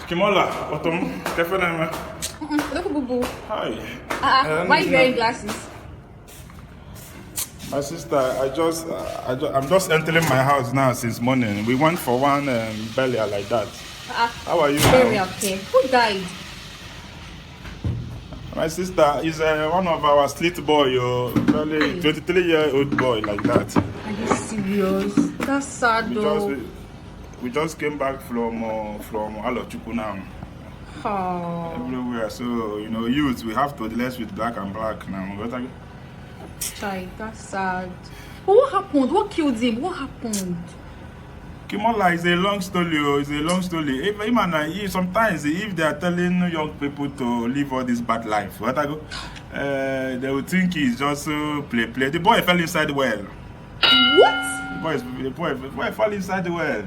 Kimola, Autumn, definitely. Look, boo boo. Hi. Why are you wearing glasses? My sister, I'm just entering my house now since morning. We went for one burial like that. How are you Very now? okay. Who died? My sister is one of our street boy, really 23-year-old boy like that. Are you serious? That's sad though. We just came back from Alochukwu now. Oh. Everywhere, so youth, we have to deal with black and black now. Child, that's sad. But what happened? What killed him? What happened? Kimola is a long story. It's a long story. Sometimes if they are telling young people to live all this bad life, they will think it's just play. The boy fell inside the well. What? The boy fell inside the well.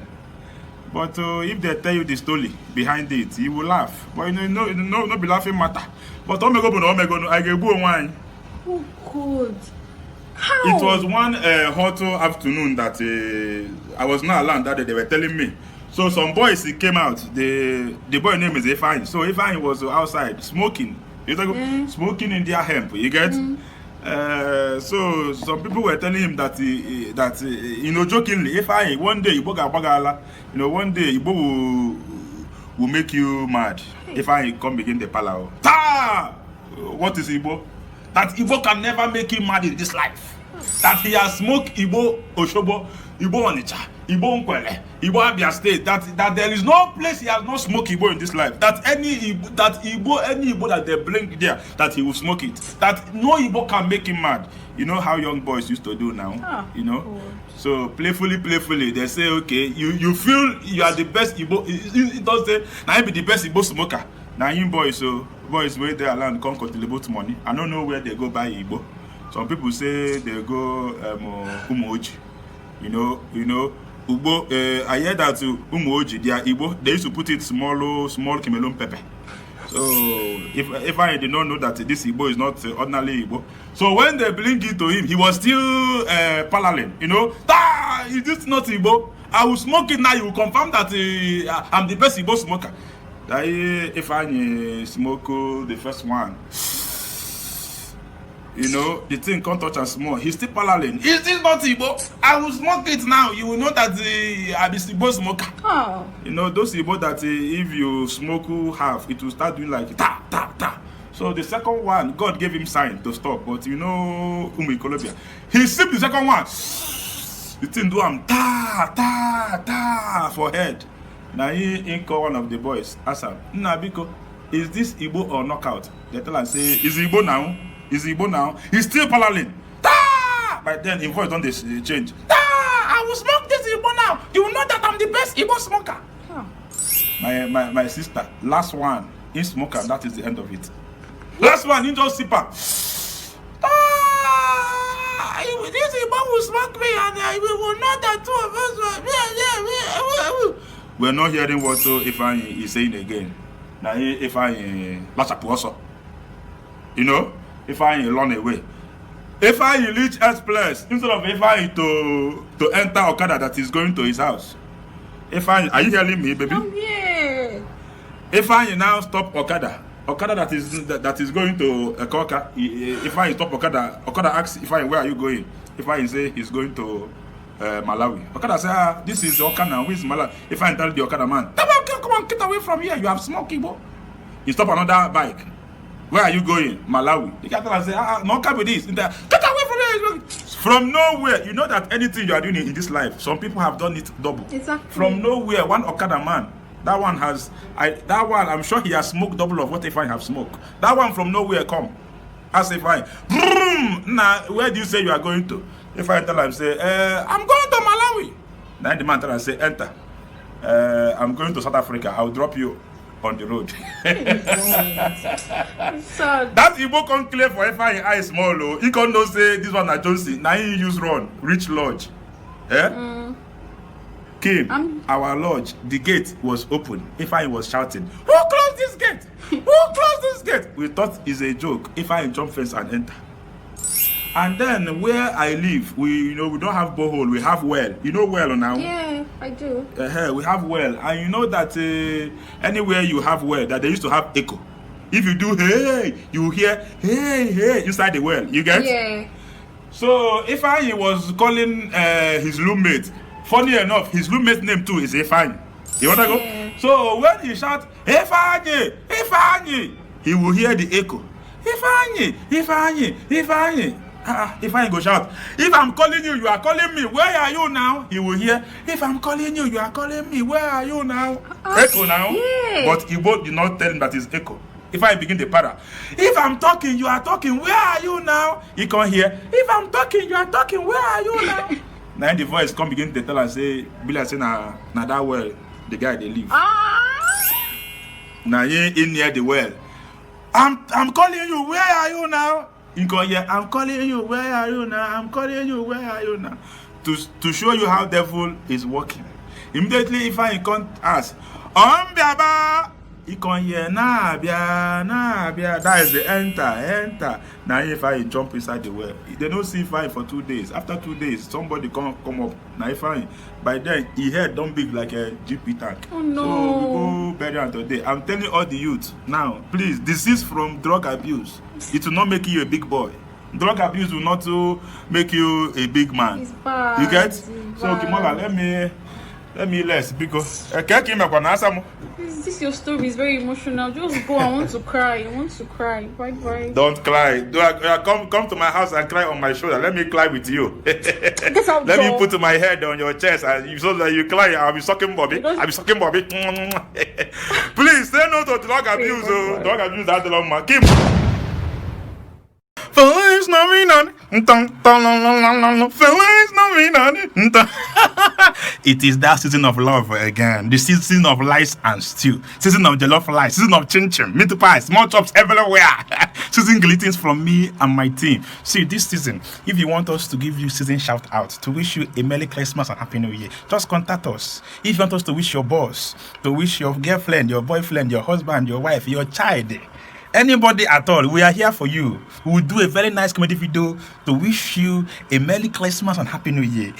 But if they tell you the story behind it, you will laugh. But no be laughing matter. But I get go wine. Oh God. How? It was one hot afternoon that I was not around that day. They were telling me. So some boys came out. The boy name is Ifeanyi. So Ifeanyi was outside smoking. Smoking in their hemp. You get? So some people were telling him that jokingly, Ifeanyi, one day Igbo gabagala, one day Igbo will make you mad. Ifeanyi come begin the palawo. Ta! What is Igbo? That Igbo can never make him mad in this life. That he has smoked Igbo Oshobo, Igbo Onitsha, Igbo Nkwele, Igbo Abia State. That there is no place he has not smoked Igbo in this life. That any Igbo that they bring there, that he will smoke it. That no Igbo can make him mad. You know how young boys used to do now. Cool. So playfully, they say, okay, you feel you are the best Igbo. It does say, now you be the best Igbo smoker. Now you boys, boys where they land come contribute money. I don't know where they go buy Igbo. Some people say they go Umuoji. Ugbo. I hear that Umuoji, they are Igbo. They used to put it small Camelon pepper. So if I did not know that this Igbo is not ordinary Igbo. So when they bring it to him, he was still paralleling. Is this not Igbo? I will smoke it now. You will confirm that I'm the best Igbo smoker. If I smoke the first one, the thing can't touch and small. He's still paralleling. Is this not Igbo? I will smoke it now. You will know that I'm a Igbo smoker. Oh. Those Igbo that if you smoke half, it will start doing like ta ta ta. So the second one, God gave him sign to stop. But Colombia, he sipped the second one. The thing do him ta ta ta for head. Now he call one of the boys, ask him, Nabiko, is this Igbo or knockout? They tell him, say, is Igbo now? Is Igbo now? He's still paralleling. Ta! By then, his voice don't change. Ta! I will smoke this Igbo now. You will know that I'm the best Igbo smoker. Huh. My sister, last one, in smoker, that is the end of it. Last one, in just sipper. This Igbo will smoke me and we will know that two of us. We're not hearing what Ifeanyi is saying again. Now Ifeanyi Lachapu also. Ifeanyi run away. Ifeanyi reach S place instead of Ifeanyi to enter Okada that is going to his house. Ifeanyi, are you hearing me, baby? I'm here. Ifeanyi now stop Okada. Okada that is going to Koka. Ifeanyi stop Okada. Okada asks Ifeanyi, where are you going? Ifeanyi say he's going to Malawi. Okada say, this is Okada, who is Malawi? If I tell the Okada man, come on, get away from here, you have smoked Igbo. He stop another bike. Where are you going? Malawi. The captain say, no come with this. Get away from here. From nowhere, you know that anything you are doing in this life, some people have done it double. Exactly. From nowhere, one Okada man, I'm sure he has smoked double of what if I have smoked. That one from nowhere come. As if now, where do you say you are going to? If I tell him, say, I'm going to Malawi. Then the man tell him, say, enter. I'm going to South Africa. I'll drop you on the road. That Igbo can clear for Ifeanyi eye small. He can't say this one at Johnson. Now he use run, reach lodge. Came, our lodge, the gate was open. Ifeanyi was shouting, who closed this gate? Who closed this gate? We thought it's a joke. Ifeanyi jump fence and enter. And then where I live, we don't have borehole, we have well. You know well now? Yeah. I do. We have well, and you know that anywhere you have well, that they used to have echo. If you do hey, you hear hey inside the well. You get? Yeah. So Ifeanyi was calling his roommate. Funny enough, his roommate's name too is Ifeanyi. You wanna go? Yeah. So when he shout Ifeanyi, Ifeanyi, he will hear the echo. Ifeanyi, Ifeanyi, Ifeanyi. Ifeanyi go shout. If I'm calling you, you are calling me. Where are you now? He will hear. If I'm calling you, you are calling me. Where are you now? Echo now. Yeah. But Igbo did not tell him that it's echo. If I begin the para, if I'm talking, you are talking. Where are you now? He can't hear. If I'm talking, you are talking. Where are you now? Now the voice come begin to tell and say, "Billy say na that well, the guy they live. Now you in near the well. I'm calling you. Where are you now? He can't hear. I'm calling you. Where are you now? I'm calling you. Where are you now? To show you how devil is working. Immediately, if I can't ask, Biaba. He can hear nah bia. That is the enter. Now if I jump inside the well, they don't see Ifeanyi for 2 days. After 2 days, somebody come up. Now Ifeanyi, by then he head don't big like a GP tank. Oh no. So we go bury him today. I'm telling all the youth now, please, disease from drug abuse. It will not make you a big boy. Drug abuse will not make you a big man. It's bad. You get? It's So bad. Kimola, let me less because This your story is very emotional. Just go. I want to cry. Bye. Don't cry. Come to my house and cry on my shoulder. Let me cry with you. Guess I'll Let me go. put my head on your chest and so that you cry. I'll be sucking Bobby. Please say no to drug abuse. Drug abuse that's the long man. Kim. Feliz Navidad. Feliz Navidad. It is that season of love again. The season of rice and stew. Season of jollof rice. Season of chin chin, meat pie, small chops everywhere. Season greetings from me and my team. See, this season, if you want us to give you season shout out, to wish you a Merry Christmas and Happy New Year, just contact us. If you want us to wish your boss, to wish your girlfriend, your boyfriend, your husband, your wife, your child, anybody at all, we are here for you. We will do a very nice comedy video to wish you a Merry Christmas and Happy New Year.